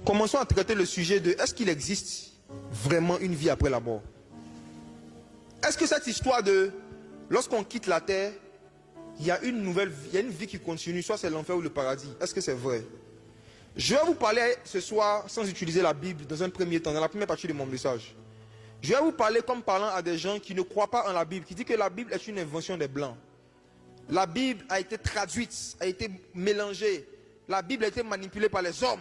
commençons à traiter le sujet de est-ce qu'il existe vraiment une vie après la mort? Est-ce que cette histoire de lorsqu'on quitte la terre, il y a une nouvelle vie, il y a une vie qui continue, soit c'est l'enfer ou le paradis? Est-ce que c'est vrai? Je vais vous parler ce soir sans utiliser la Bible dans un premier temps, dans la première partie de mon message. Je vais vous parler comme parlant à des gens qui ne croient pas en la Bible, qui disent que la Bible est une invention des Blancs. La Bible a été traduite, a été mélangée. La Bible a été manipulée par les hommes.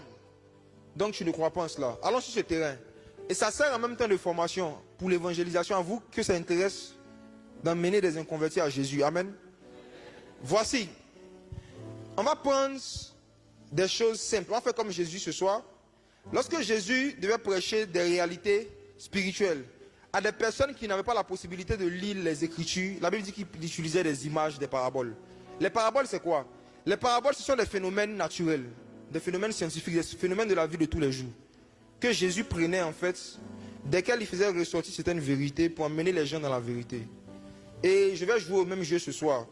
Donc je ne crois pas en cela. Allons sur ce terrain. Et ça sert en même temps de formation pour l'évangélisation à vous que ça intéresse d'emmener des inconvertis à Jésus. Amen. Voici. On va prendre des choses simples. On va faire comme Jésus ce soir. Lorsque Jésus devait prêcher des réalités spirituelles à des personnes qui n'avaient pas la possibilité de lire les Écritures, la Bible dit qu'il utilisait des images, des paraboles. Les paraboles, c'est quoi? Les paraboles, ce sont des phénomènes naturels, des phénomènes scientifiques, des phénomènes de la vie de tous les jours, que Jésus prenait en fait, desquels il faisait ressortir certaines vérités pour emmener les gens dans la vérité. Et je vais jouer au même jeu ce soir.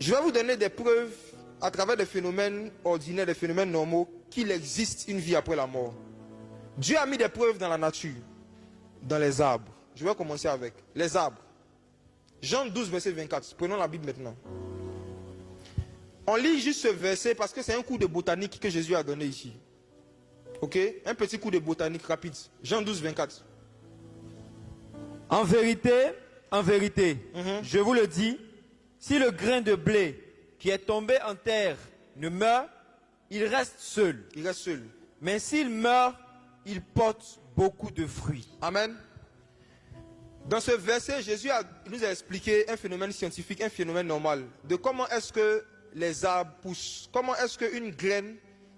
Je vais vous donner des preuves à travers des phénomènes ordinaires, des phénomènes normaux, qu'il existe une vie après la mort. Dieu a mis des preuves dans la nature, dans les arbres. Je vais commencer avec les arbres. Jean 12, verset 24. Prenons la Bible maintenant. On lit juste ce verset parce que c'est un cours de botanique que Jésus a donné ici. Ok? Un petit cours de botanique rapide. Jean 12, 24. En vérité, je vous le dis, si le grain de blé qui est tombé en terre ne meurt, il reste seul. Il reste seul. Mais s'il meurt, il porte beaucoup de fruits. Amen. Dans ce verset, Jésus nous a expliqué un phénomène scientifique, un phénomène normal, de comment est-ce que les arbres poussent, comment est-ce qu'une graine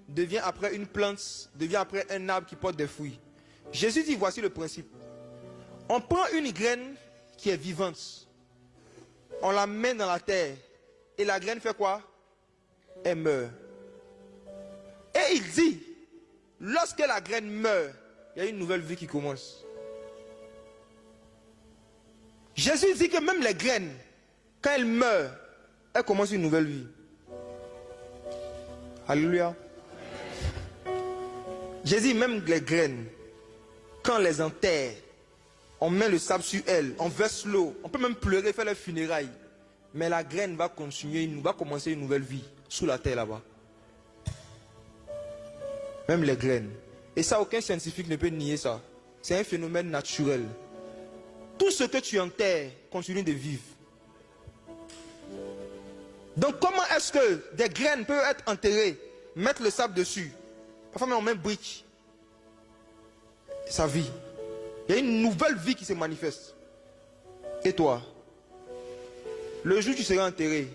devient après une plante, devient après un arbre qui porte des fruits. Jésus dit, voici le principe. On prend une graine qui est vivante, on la met dans la terre, et la graine fait quoi? Elle meurt. Et il dit, lorsque la graine meurt, il y a une nouvelle vie qui commence. Jésus dit que même les graines, quand elles meurent, elles commencent une nouvelle vie. Alléluia. Jésus dit même les graines, quand on les enterre, on met le sable sur elles, on verse l'eau, on peut même pleurer, faire les funérailles. Mais la graine va continuer, va commencer une nouvelle vie sous la terre là-bas. Même les graines. Et ça, aucun scientifique ne peut nier ça. C'est un phénomène naturel. Tout ce que tu enterres continue de vivre. Donc comment est-ce que des graines peuvent être enterrées, mettre le sable dessus? Parfois même on met brique. Ça vit. Il y a une nouvelle vie qui se manifeste. Et toi? Le jour où tu seras enterré,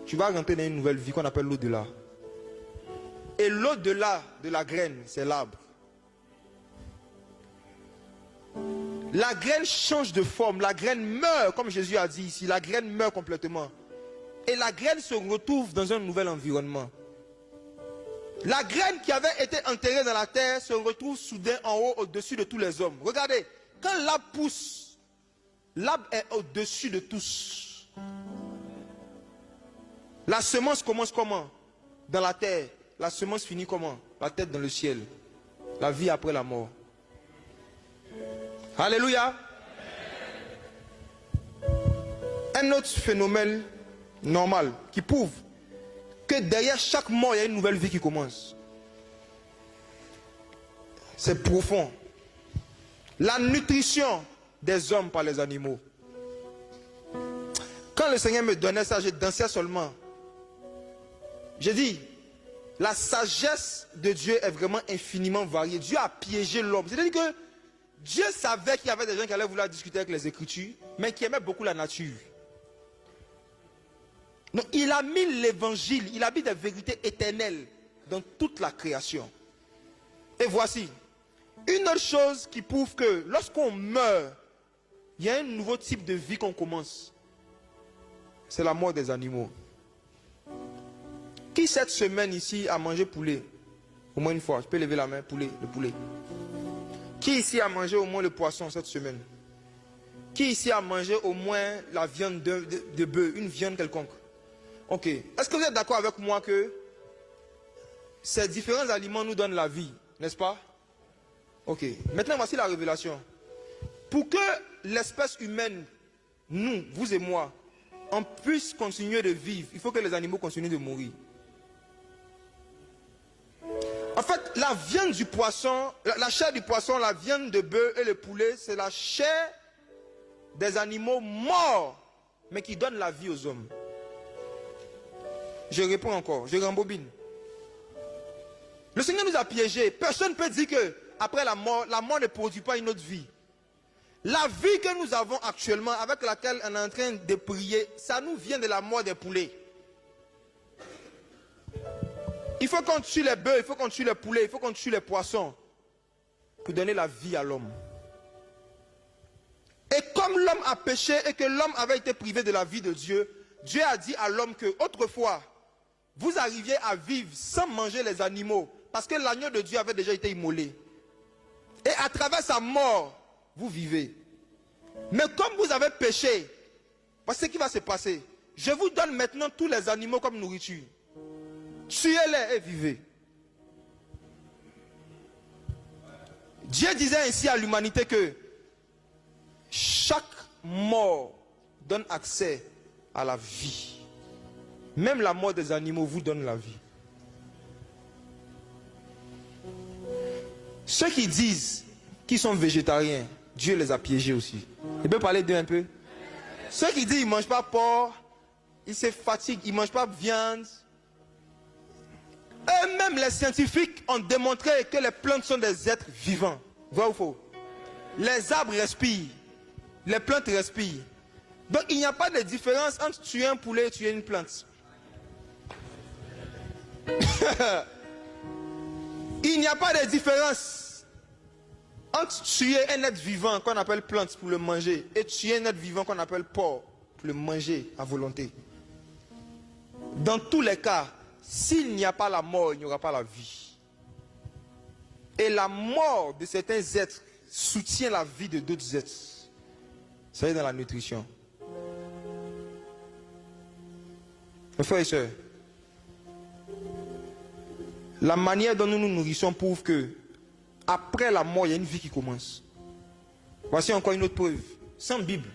tu vas rentrer dans une nouvelle vie qu'on appelle l'au-delà. Et l'au-delà de la graine, c'est l'arbre. La graine change de forme, la graine meurt, comme Jésus a dit ici, la graine meurt complètement. Et la graine se retrouve dans un nouvel environnement. La graine qui avait été enterrée dans la terre se retrouve soudain en haut, au-dessus de tous les hommes. Regardez, quand l'arbre pousse, l'arbre est au-dessus de tous. La semence commence comment? Dans la terre. La semence finit comment? La tête dans le ciel. La vie après la mort. Alléluia. Un autre phénomène normal qui prouve que derrière chaque mort, il y a une nouvelle vie qui commence. C'est profond. La nutrition des hommes par les animaux. Quand le Seigneur me donnait ça, je dansais seulement. J'ai dit, la sagesse de Dieu est vraiment infiniment variée. Dieu a piégé l'homme. C'est-à-dire que Dieu savait qu'il y avait des gens qui allaient vouloir discuter avec les Écritures, mais qui aimaient beaucoup la nature. Donc il a mis l'évangile, il a mis des vérités éternelles dans toute la création. Et voici, une autre chose qui prouve que lorsqu'on meurt, il y a un nouveau type de vie qu'on commence. C'est la mort des animaux. Qui cette semaine ici a mangé poulet? Au moins une fois, je peux lever la main, poulet, le poulet. Qui ici a mangé au moins le poisson cette semaine? Qui ici a mangé au moins la viande de bœuf, une viande quelconque? Ok. Est-ce que vous êtes d'accord avec moi que ces différents aliments nous donnent la vie? N'est-ce pas? Ok. Maintenant, voici la révélation. Pour que l'espèce humaine, nous, vous et moi, on puisse continuer de vivre, il faut que les animaux continuent de mourir. En fait, la viande du poisson, la chair du poisson, la viande de bœuf et le poulet, c'est la chair des animaux morts, mais qui donnent la vie aux hommes. Je réponds encore, je rembobine. Le Seigneur nous a piégés. Personne ne peut dire que après la mort ne produit pas une autre vie. La vie que nous avons actuellement, avec laquelle on est en train de prier, ça nous vient de la mort des poulets. Il faut qu'on tue les bœufs, il faut qu'on tue les poulets, il faut qu'on tue les poissons pour donner la vie à l'homme. Et comme l'homme a péché et que l'homme avait été privé de la vie de Dieu, Dieu a dit à l'homme que autrefois, vous arriviez à vivre sans manger les animaux, parce que l'agneau de Dieu avait déjà été immolé. Et à travers sa mort, vous vivez. Mais comme vous avez péché, voici ce qui va se passer. Je vous donne maintenant tous les animaux comme nourriture. Tuez-les et vivez. Dieu disait ainsi à l'humanité que chaque mort donne accès à la vie. Même la mort des animaux vous donne la vie. Ceux qui disent qu'ils sont végétariens, Dieu les a piégés aussi. Il peut parler d'eux un peu. Ceux qui disent qu'ils ne mangent pas porc, ils se fatiguent, ils ne mangent pas de viande. Eux-mêmes, les scientifiques ont démontré que les plantes sont des êtres vivants. Vrai ou faux? Les arbres respirent, les plantes respirent. Donc il n'y a pas de différence entre tuer un poulet et tuer une plante. Il n'y a pas de différence entre tuer un être vivant qu'on appelle plante pour le manger et tuer un être vivant qu'on appelle porc pour le manger à volonté. Dans tous les cas, s'il n'y a pas la mort, il n'y aura pas la vie. Et la mort de certains êtres soutient la vie de d'autres êtres. Ça y est dans la nutrition. Mes frères et sœurs, la manière dont nous nous nourrissons prouve que après la mort, il y a une vie qui commence. Voici encore une autre preuve, sans Bible.